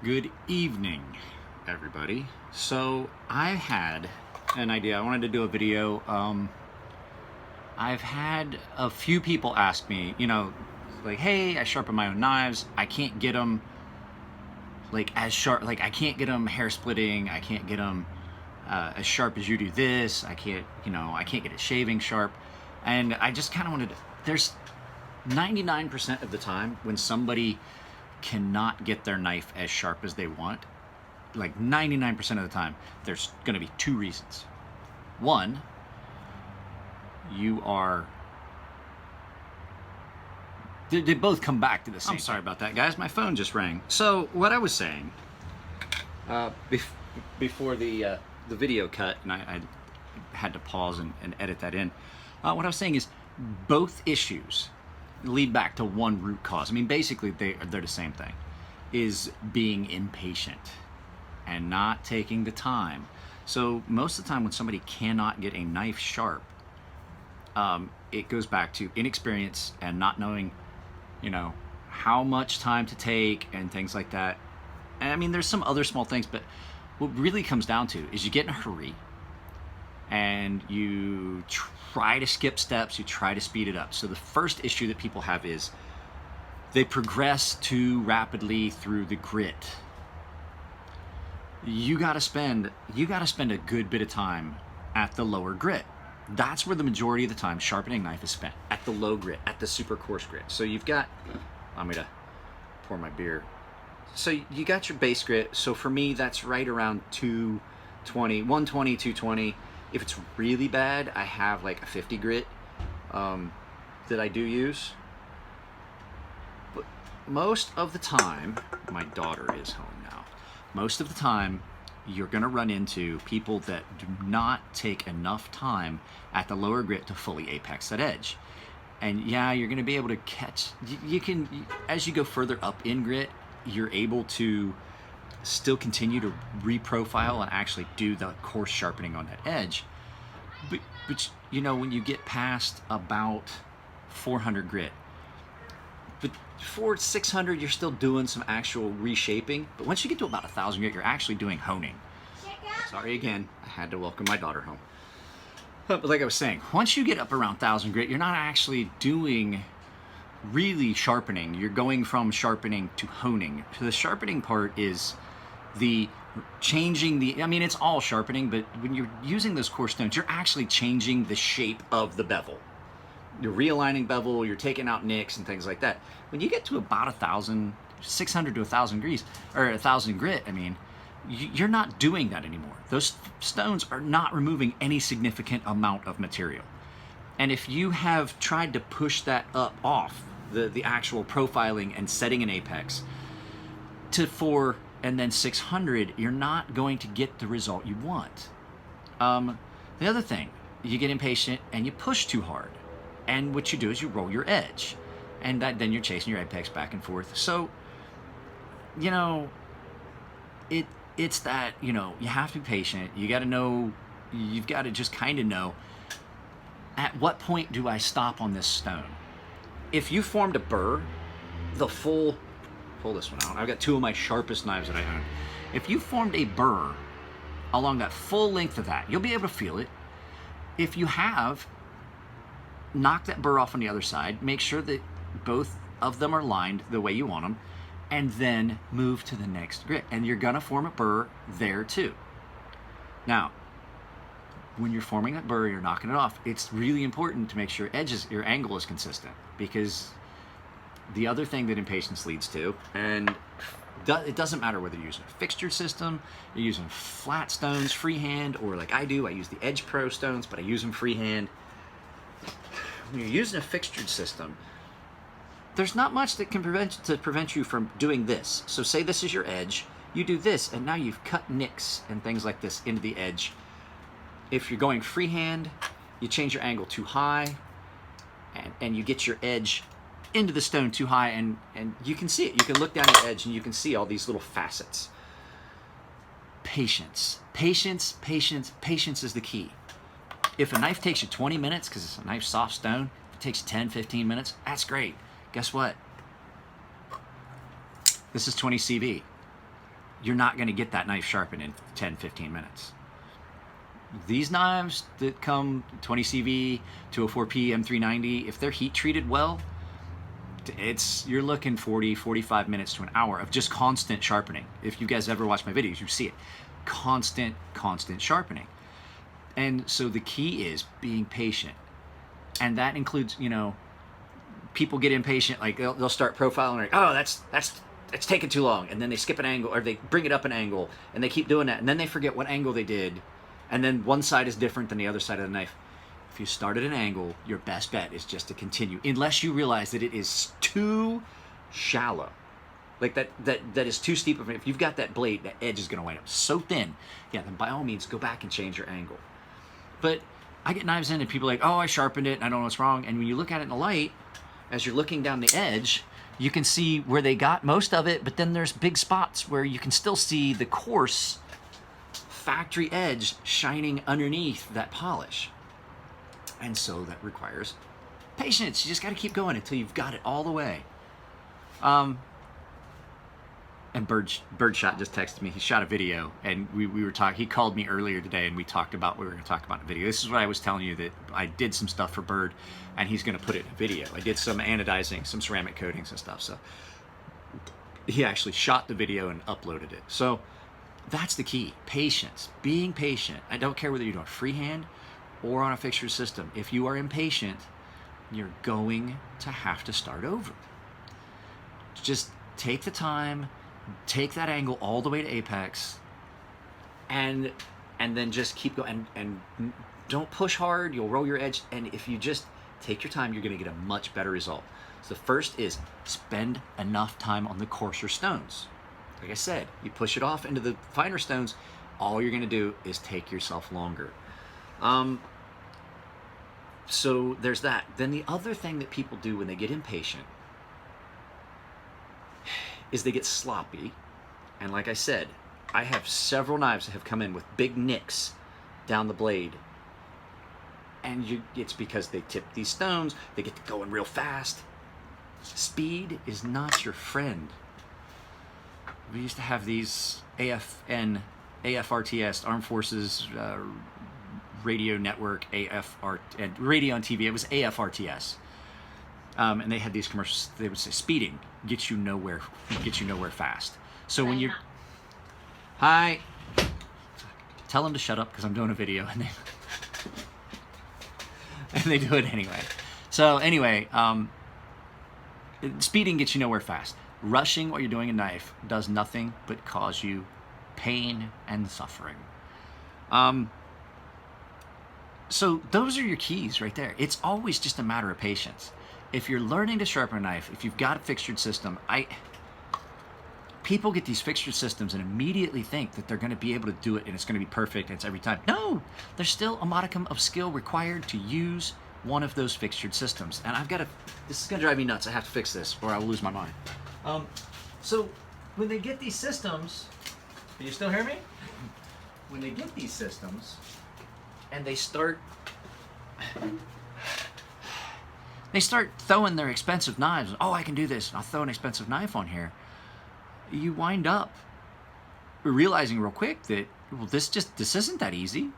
Good evening, everybody. So I had an idea. I wanted to do a video. I've had a few people ask me, like, hey, I sharpen my own knives. I can't get them like as sharp. Like I can't get them hair splitting. I can't get them as sharp as you do this. I can't get it shaving sharp. And I just kind of wanted to, there's 99% of the time when somebody cannot get their knife as sharp as they want, like 99% of the time, there's going to be two reasons. One, they both come back to the same. I'm sorry about that, guys. My phone just rang. So what I was saying before the video cut, and I had to pause and edit that in. What I was saying is both issues lead back to one root cause. I mean, basically, they're the same thing, is being impatient and not taking the time. So most of the time when somebody cannot get a knife sharp, it goes back to inexperience and not knowing, how much time to take and things like that. And I mean, there's some other small things, but what really comes down to is you get in a hurry and you try to skip steps, you try to speed it up. So the first issue that people have is they progress too rapidly through the grit. You gotta spend a good bit of time at the lower grit. That's where the majority of the time sharpening knife is spent, at the low grit, at the super coarse grit. So you've got, I'm gonna pour my beer. So you got your base grit. So for me, that's right around 120, 220. If it's really bad, I have like a 50 grit that I do use. But most of the time, my daughter is home now. Most of the time, you're gonna run into people that do not take enough time at the lower grit to fully apex that edge. And yeah, you're gonna be able to catch, you can, as you go further up in grit, you're able to still continue to reprofile and actually do the coarse sharpening on that edge. But when you get past about 400 grit, but 600, you're still doing some actual reshaping. But once you get to about 1,000 grit, you're actually doing honing. Sorry again, I had to welcome my daughter home. But like I was saying, once you get up around 1,000 grit, you're not actually doing really sharpening. You're going from sharpening to honing. So the sharpening part is the changing it's all sharpening, but when you're using those coarse stones, you're actually changing the shape of the bevel. You're realigning bevel, you're taking out nicks and things like that. When you get to about 600 to 1,000 degrees, or 1,000 grit, you're not doing that anymore. Those stones are not removing any significant amount of material. And if you have tried to push that up off, the actual profiling and setting an apex to 4 and then 600, you're not going to get the result you want. The other thing, you get impatient and you push too hard. And what you do is you roll your edge. And then you're chasing your apex back and forth. So, it's that, you have to be patient. You got to know, you've got to just kind of know, at what point do I stop on this stone? If you formed a burr, pull this one out. I've got two of my sharpest knives that I own. If you formed a burr along that full length of that, you'll be able to feel it. If you have, knock that burr off on the other side, make sure that both of them are lined the way you want them, and then move to the next grit. And you're gonna form a burr there too. Now, when you're forming that burr, you're knocking it off, it's really important to make sure your angle is consistent, because the other thing that impatience leads to, and it doesn't matter whether you're using a fixtured system, you're using flat stones, freehand, or like I do, I use the Edge Pro stones, but I use them freehand. When you're using a fixtured system, there's not much that can prevent you from doing this. So say this is your edge, you do this, and now you've cut nicks and things like this into the edge. If you're going freehand, you change your angle too high, and you get your edge into the stone too high, and you can see it. You can look down the edge and you can see all these little facets. Patience. Patience, patience, patience is the key. If a knife takes you 20 minutes, because it's a nice soft stone, if it takes 10, 15 minutes, that's great. Guess what? This is 20 CV. you're not going to get that knife sharpened in 10, 15 minutes. These knives that come 20 CV, 204P, M390, if they're heat treated well, you're looking 40, 45 minutes to an hour of just constant sharpening. If you guys ever watch my videos, you see it. Constant sharpening. And so the key is being patient. And that includes, you know, people get impatient, like they'll start profiling, like, oh, that's taking too long. And then they skip an angle, or they bring it up an angle, and they keep doing that. And then they forget what angle they did. And then one side is different than the other side of the knife. If you start at an angle, your best bet is just to continue, unless you realize that it is too shallow. Like that is too steep of it. If you've got that blade, that edge is going to wind up so thin, yeah, then by all means, go back and change your angle. But I get knives in and people are like, oh, I sharpened it and I don't know what's wrong. And when you look at it in the light, as you're looking down the edge, you can see where they got most of it, but then there's big spots where you can still see the coarse factory edge shining underneath that polish. And so that requires patience. You just got to keep going until you've got it all the way. And Birdshot just texted me. He shot a video, and we were talking. He called me earlier today, and we talked about what we were going to talk about in the video. This is what I was telling you, that I did some stuff for Bird, and he's going to put it in a video. I did some anodizing, some ceramic coatings and stuff. So he actually shot the video and uploaded it. So that's the key. Patience. Being patient. I don't care whether you're doing freehand or on a fixtured system. If you are impatient, you're going to have to start over. Just take the time, take that angle all the way to apex, and then just keep going, and don't push hard. You'll roll your edge, and if you just take your time, you're going to get a much better result. So the first is spend enough time on the coarser stones. Like I said, you push it off into the finer stones, all you're going to do is take yourself longer. So there's that. Then the other thing that people do when they get impatient is they get sloppy. And like I said, I have several knives that have come in with big nicks down the blade. And it's because they tip these stones, they get to going real fast. Speed is not your friend. We used to have these AFRTS, Armed Forces Radio Network, and radio and TV. It was AFRTS, and they had these commercials. They would say, "Speeding gets you nowhere fast." So when you're, hi, tell them to shut up because I'm doing a video, and they do it anyway. So anyway, speeding gets you nowhere fast. Rushing while you're doing a knife does nothing but cause you pain and suffering. So those are your keys right there. It's always just a matter of patience. If you're learning to sharpen a knife, if you've got a fixtured system, people get these fixtured systems and immediately think that they're going to be able to do it and it's going to be perfect and it's every time. No, there's still a modicum of skill required to use one of those fixtured systems. And this is going to drive me nuts. I have to fix this or I will lose my mind. So when they get these systems, can you still hear me? When they get these systems and they start throwing their expensive knives, oh, I can do this, and I'll throw an expensive knife on here, you wind up realizing real quick that, well, this isn't that easy.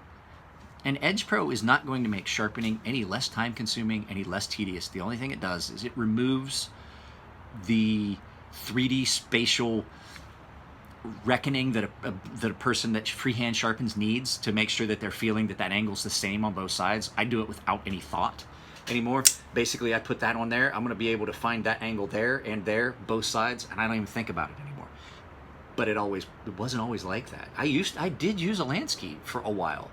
And Edge Pro is not going to make sharpening any less time consuming, any less tedious. The only thing it does is it removes the 3D spatial reckoning that a person that freehand sharpens needs to make sure that they're feeling that angle's the same on both sides. I do it without any thought anymore. Basically, I put that on there. I'm going to be able to find that angle there and there, both sides, and I don't even think about it anymore. But it wasn't always like that. I did use a Lansky for a while.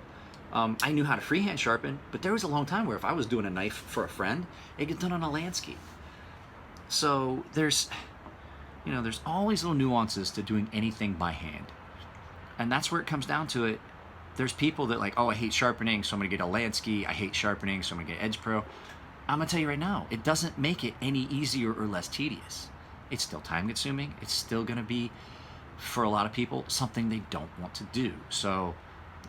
I knew how to freehand sharpen, but there was a long time where if I was doing a knife for a friend, it get done on a Lansky. So there's always little nuances to doing anything by hand. And that's where it comes down to it. There's people that like, oh, I hate sharpening, so I'm going to get a Lansky. I hate sharpening, so I'm going to get Edge Pro. I'm going to tell you right now, it doesn't make it any easier or less tedious. It's still time consuming. It's still going to be, for a lot of people, something they don't want to do. So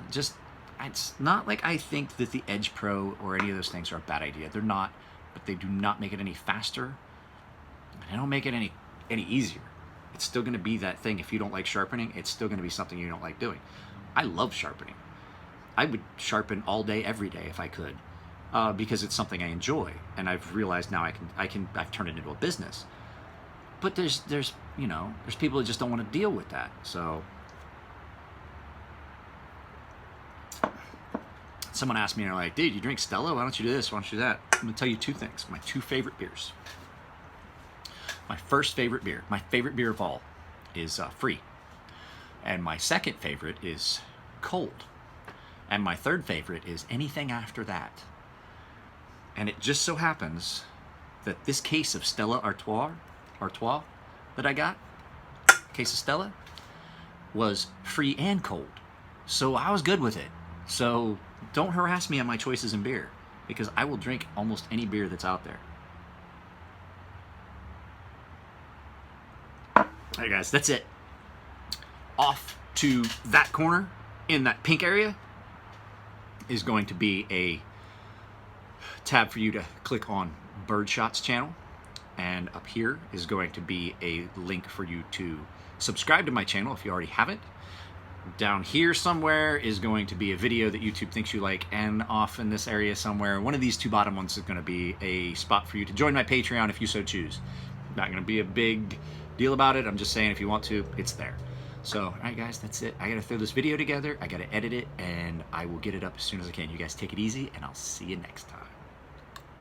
it's not like I think that the Edge Pro or any of those things are a bad idea. They're not, but they do not make it any faster. And they don't make it any easier. It's still going to be that thing. If you don't like sharpening, it's still going to be something you don't like doing. I love sharpening. I would sharpen all day, every day if I could, because it's something I enjoy, and I've realized now I've turned it into a business. But there's people that just don't want to deal with that. So someone asked me, like, dude, you drink Stella? Why don't you do this? Why don't you do that? I'm gonna tell you two things. My two favorite beers. My first favorite beer, my favorite beer of all, is Free. And my second favorite is Cold. And my third favorite is anything after that. And it just so happens that this case of Stella Artois that I got, case of Stella, was free and cold. So I was good with it. So don't harass me on my choices in beer, because I will drink almost any beer that's out there. All right, guys, that's it. Off to that corner in that pink area is going to be a tab for you to click on Birdshot's channel. And up here is going to be a link for you to subscribe to my channel if you already haven't. Down here somewhere is going to be a video that YouTube thinks you like, and off in this area somewhere, one of these two bottom ones is going to be a spot for you to join my Patreon if you so choose. Not going to be a big deal about it. I'm just saying if you want to, it's there. So, all right, guys, that's it. I got to throw this video together. I got to edit it, and I will get it up as soon as I can. You guys take it easy, and I'll see you next time.